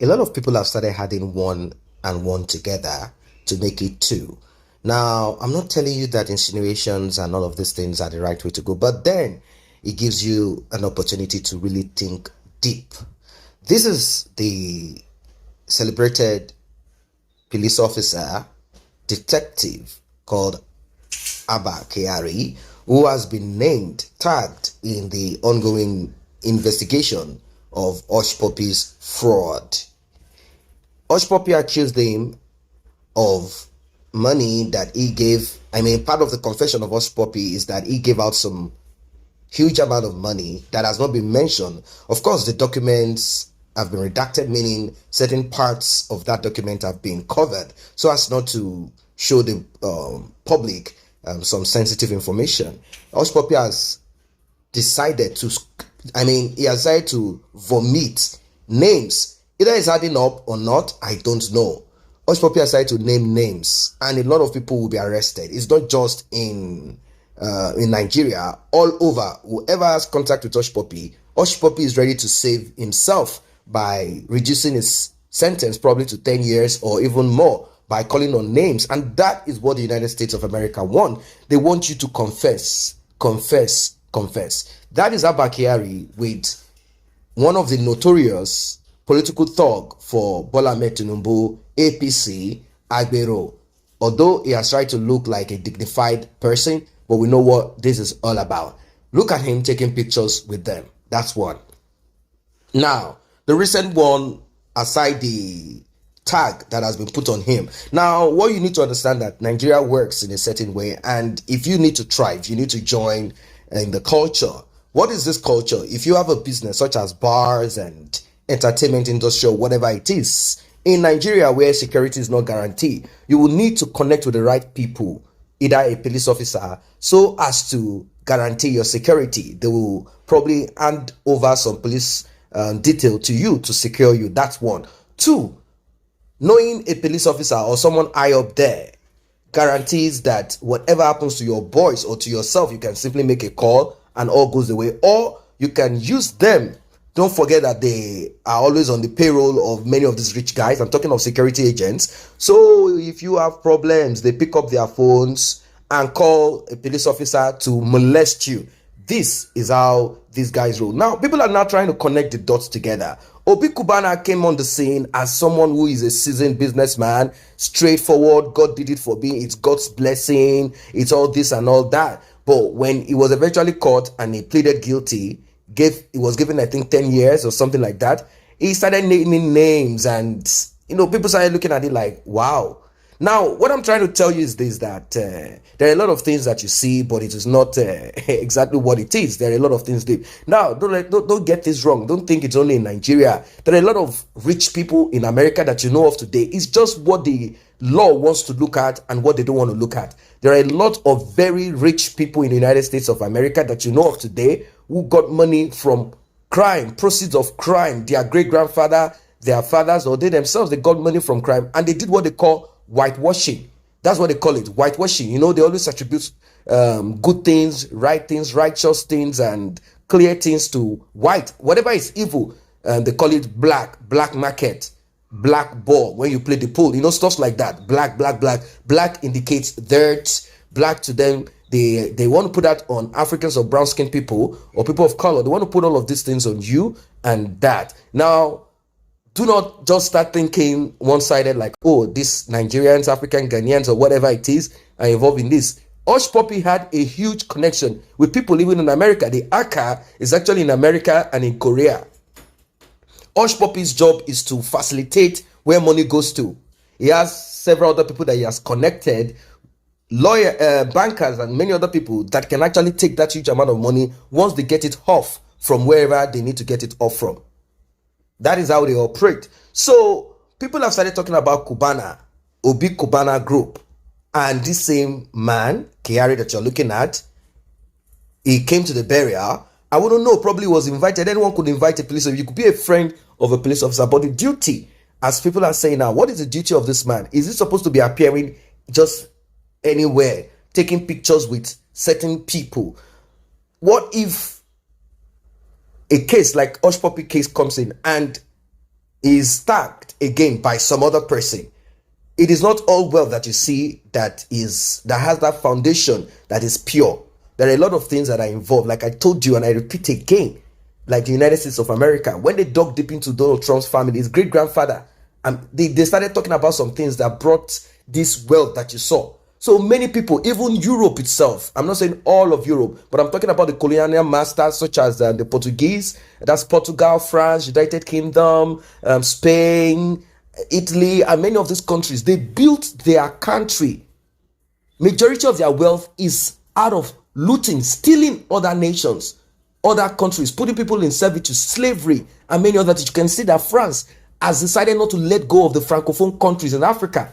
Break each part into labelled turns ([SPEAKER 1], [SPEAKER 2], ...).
[SPEAKER 1] a lot of people have started adding one and one together to make it two. Now, I'm not telling you that insinuations and all of these things are the right way to go, but then it gives you an opportunity to really think deep. This is the celebrated police officer, detective called Abba Kyari, who has been named, tagged in the ongoing investigation of Hush Puppy's fraud. Hush Puppy accused him of money that he gave. I mean, part of the confession of Hush Puppy is that he gave out some huge amount of money that has not been mentioned. Of course, the documents have been redacted, meaning certain parts of that document have been covered so as not to show the public some sensitive information. Hush Puppy has decided to, he has decided to vomit names. Either it's adding up or not, I don't know. Hush Puppy has decided to name names, and a lot of people will be arrested. It's not just in Nigeria, all over. Whoever has contact with Hush Puppy is ready to save himself by reducing his sentence probably to 10 years or even more by calling on names. And that is what the United States of America want. They want you to confess, confess, confess. That is Abba Kyari with one of the notorious political thug for Bola Ahmed Tinubu, APC, Agbero. Although he has tried to look like a dignified person, but we know what this is all about. Look at him taking pictures with them. That's one. Now, the recent one, aside the tag that has been put on him. Now, what you need to understand that Nigeria works in a certain way, and if you need to thrive, you need to join in the culture. What is this culture? If you have a business such as bars and entertainment industry or whatever it is, in Nigeria where security is not guaranteed, you will need to connect with the right people, either a police officer, so as to guarantee your security. They will probably hand over some police detail to you to secure you. That's one. Two, knowing a police officer or someone high up there guarantees that whatever happens to your boys or to yourself, you can simply make a call and all goes away. Or you can use them. Don't forget that they are always on the payroll of many of these rich guys. I'm talking of security agents. So if you have problems, they pick up their phones and call a police officer to molest you. This is how these guys roll. Now, people are now trying to connect the dots together. Obi Kubana came on the scene as someone who is a seasoned businessman, straightforward. God did it for me. It's God's blessing. It's all this and all that. But when he was eventually caught and he pleaded guilty, he was given, I think, 10 years or something like that. He started naming names, and people started looking at it like, wow. Now, what I'm trying to tell you is this, that there are a lot of things that you see, but it is not exactly what it is. There are a lot of things deep. Now, don't get this wrong. Don't think it's only in Nigeria. There are a lot of rich people in America that you know of today. It's just what the law wants to look at and what they don't want to look at. There are a lot of very rich people in the United States of America that you know of today who got money from crime, proceeds of crime. Their great-grandfather, their fathers, or they themselves, they got money from crime, and they did what they call whitewashing. That's what they call it, whitewashing. They always attribute good things, righteous things, and clear things to white. Whatever is evil, they call it black market, black ball. When you play the pool, stuff like that. Black. Black indicates dirt. Black to them, they want to put that on Africans or brown skinned people or people of color. They want to put all of these things on you and that. Now, do not just start thinking one-sided like, oh, these Nigerians, African, Ghanaians, or whatever it is are involved in this. Hush Puppy had a huge connection with people living in America. The ACA is actually in America and in Korea. Hush Puppy's job is to facilitate where money goes to. He has several other people that he has connected, bankers, and many other people that can actually take that huge amount of money once they get it off from wherever they need to get it off from. That is how they operate. So people have started talking about Kubana, Obi Kubana Group. And this same man, Kyari, that you're looking at, he came to the burial. I wouldn't know, probably was invited. Anyone could invite a police officer. You could be a friend of a police officer. But the duty, as people are saying now, what is the duty of this man? Is he supposed to be appearing just anywhere, taking pictures with certain people? What if a case like Hush Puppy case comes in and is tagged again by some other person. It is not all wealth that you see that has that foundation that is pure. There are a lot of things that are involved. Like I told you, and I repeat again, like the United States of America, when they dug deep into Donald Trump's family, his great grandfather, and they started talking about some things that brought this wealth that you saw. So many people, even Europe itself, I'm not saying all of Europe, but I'm talking about the colonial masters such as the Portuguese, that's Portugal, France, United Kingdom, Spain, Italy, and many of these countries. They built their country. Majority of their wealth is out of looting, stealing other nations, other countries, putting people in servitude, slavery, and many others. You can see that France has decided not to let go of the Francophone countries in Africa.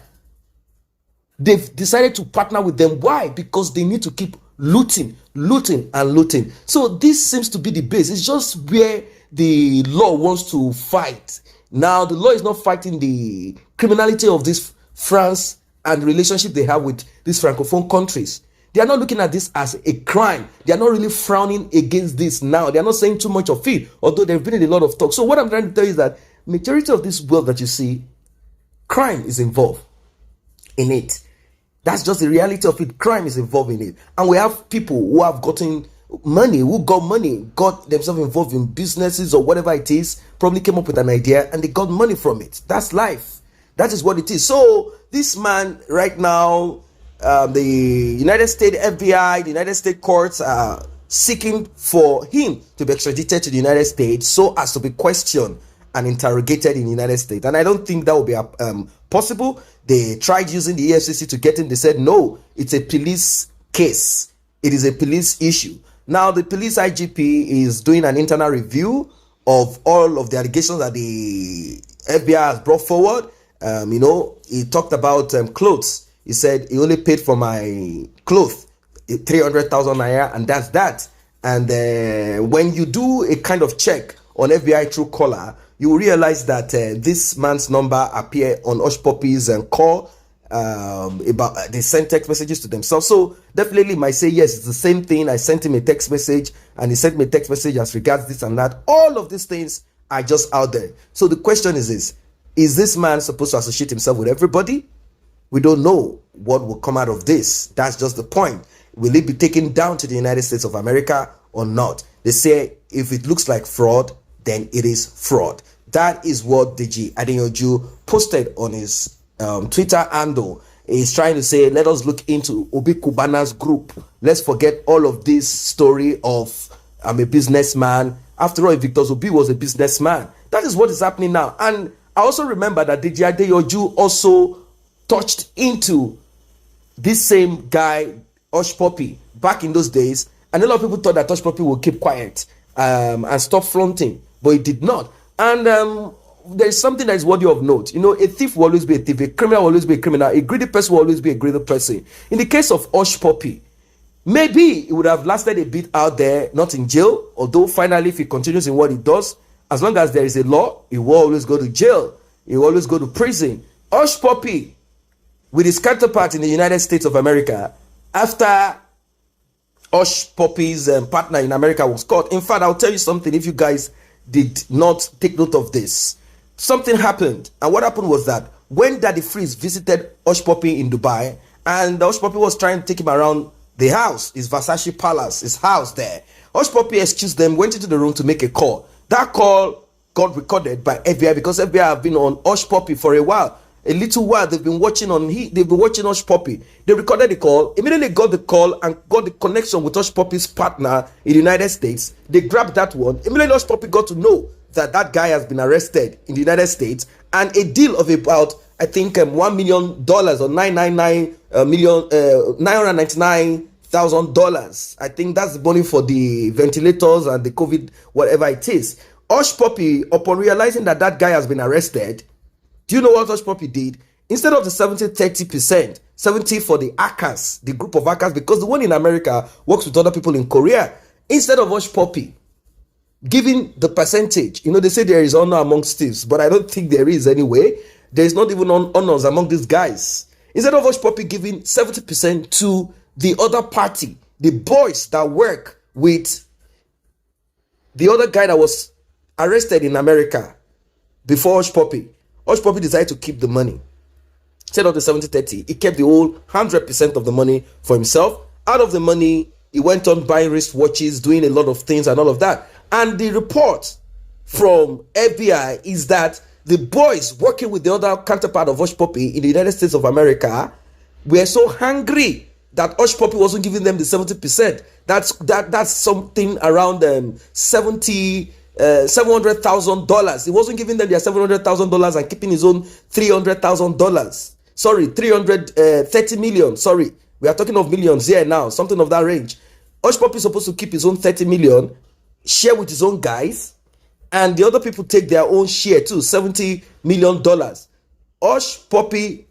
[SPEAKER 1] They've decided to partner with them. Why? Because they need to keep looting, and looting. So this seems to be the base. It's just where the law wants to fight. Now, the law is not fighting the criminality of this France and relationship they have with these Francophone countries. They are not looking at this as a crime. They are not really frowning against this now. They are not saying too much of it, although there have been a lot of talk. So what I'm trying to tell you is that majority of this wealth that you see, crime is involved in it. That's just the reality of it. Crime is involved in it. And we have people who have gotten money, got themselves involved in businesses or whatever it is, probably came up with an idea and they got money from it. That's life. That is what it is. So this man right now, the United States FBI, the United States courts are seeking for him to be extradited to the United States so as to be questioned and interrogated in the United States. And I don't think that will be possible. They tried using the EFCC to get him. They said, no, it's a police case. It is a police issue. Now, the police IGP is doing an internal review of all of the allegations that the FBI has brought forward. He talked about clothes. He said he only paid for my clothes, 300,000 naira, and that's that. And when you do a kind of check on FBI Truecaller, you will realize that this man's number appear on Hushpuppi's call. They send text messages to themselves. So definitely might say, yes, it's the same thing. I sent him a text message and he sent me a text message as regards this and that. All of these things are just out there. So the question is this man supposed to associate himself with everybody? We don't know what will come out of this. That's just the point. Will it be taken down to the United States of America or not? They say if it looks like fraud, then it is fraud. That is what Deji Adeyanju posted on his Twitter handle. He's trying to say, let us look into Obi Kubana's group. Let's forget all of this story of I'm a businessman. After all, Victor Obi was a businessman. That is what is happening now. And I also remember that Deji Adeyanju also touched into this same guy, Hushpuppi, back in those days. And a lot of people thought that Hushpuppi would keep quiet and stop flaunting, but it did not. And there is something that is worthy of note. A thief will always be a thief, a criminal will always be a criminal, a greedy person will always be a greedy person. In the case of Hushpuppi, maybe it would have lasted a bit out there, not in jail, although finally if he continues in what he does, as long as there is a law, he will always go to jail, he will always go to prison. Hushpuppi, with his counterpart in the United States of America, after Hushpuppi's partner in America was caught. In fact, I'll tell you something, if you guys did not take note of this. Something happened, and what happened was that when Daddy Freeze visited Hushpuppi in Dubai, and Hushpuppi was trying to take him around the house, his Versace palace, his house there, Hushpuppi excused them, went into the room to make a call. That call got recorded by FBI because FBI have been on Hushpuppi for a while. A little while they've been watching Hushpuppi. They recorded the call, immediately got the call and got the connection with Hushpuppi's partner in the United States. They grabbed that one. Immediately Hushpuppi got to know that that guy has been arrested in the United States, and a deal of about, I think, $1 million or $999,000. I think that's the money for the ventilators and the COVID, whatever it is. Hushpuppi, upon realizing that that guy has been arrested, do you know what Hushpuppi did? Instead of the 70-30%, 70 for the hackers, the group of hackers, because the one in America works with other people in Korea, instead of Hushpuppi giving the percentage, they say there is honor amongst thieves, but I don't think there is anyway. There is not even honors among these guys. Instead of Hushpuppi giving 70% to the other party, the boys that work with the other guy that was arrested in America, before Hush Puppy. Hush Puppy decided to keep the money. Instead of the 70-30, he kept the whole 100% of the money for himself. Out of the money, he went on buying wristwatches, doing a lot of things and all of that. And the report from FBI is that the boys working with the other counterpart of Hush Puppy in the United States of America were so hungry that Hush Puppy wasn't giving them the 70%. That's something around $700,000. He wasn't giving them their $700,000 and keeping his own $300,000. Sorry, 330 million. Sorry, we are talking of millions here now, something of that range. Hush Puppy is supposed to keep his own 30 million, share with his own guys, and the other people take their own share too, $70 million. Hush Puppy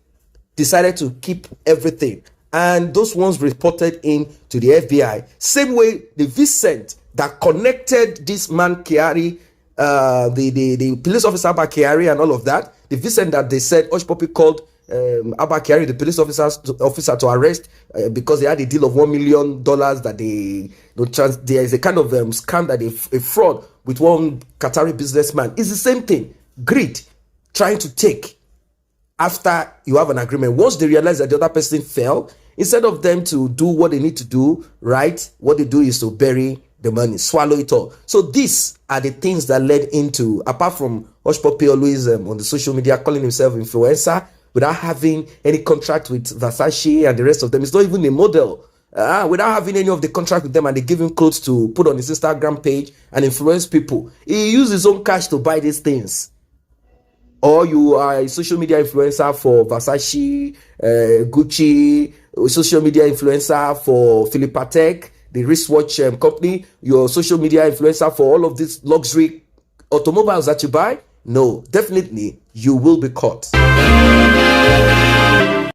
[SPEAKER 1] decided to keep everything, and those ones reported in to the FBI. Same way the Vincent that connected this man Kyari, the police officer Abba Kyari and all of that, the Vincent that they said Hush Puppy called Abba Kyari, the police officer to arrest because they had a deal of $1 million that there is a kind of scam, that a fraud with one Qatari businessman. It's the same thing. Greed, trying to take after you have an agreement. Once they realize that the other person fell, instead of them to do what they need to do, right, what they do is to bury the money, swallow it all. So these are the things that led into, apart from Hush Puppy always on the social media calling himself influencer without having any contract with Versace and the rest of them. It's not even a model. Without having any of the contract with them, and they give him clothes to put on his Instagram page and influence people. He used his own cash to buy these things. Or you are a social media influencer for Versace, Gucci, social media influencer for Philip Patek, the wristwatch company. You're a social media influencer for all of these luxury automobiles that you buy. No, definitely you will be caught.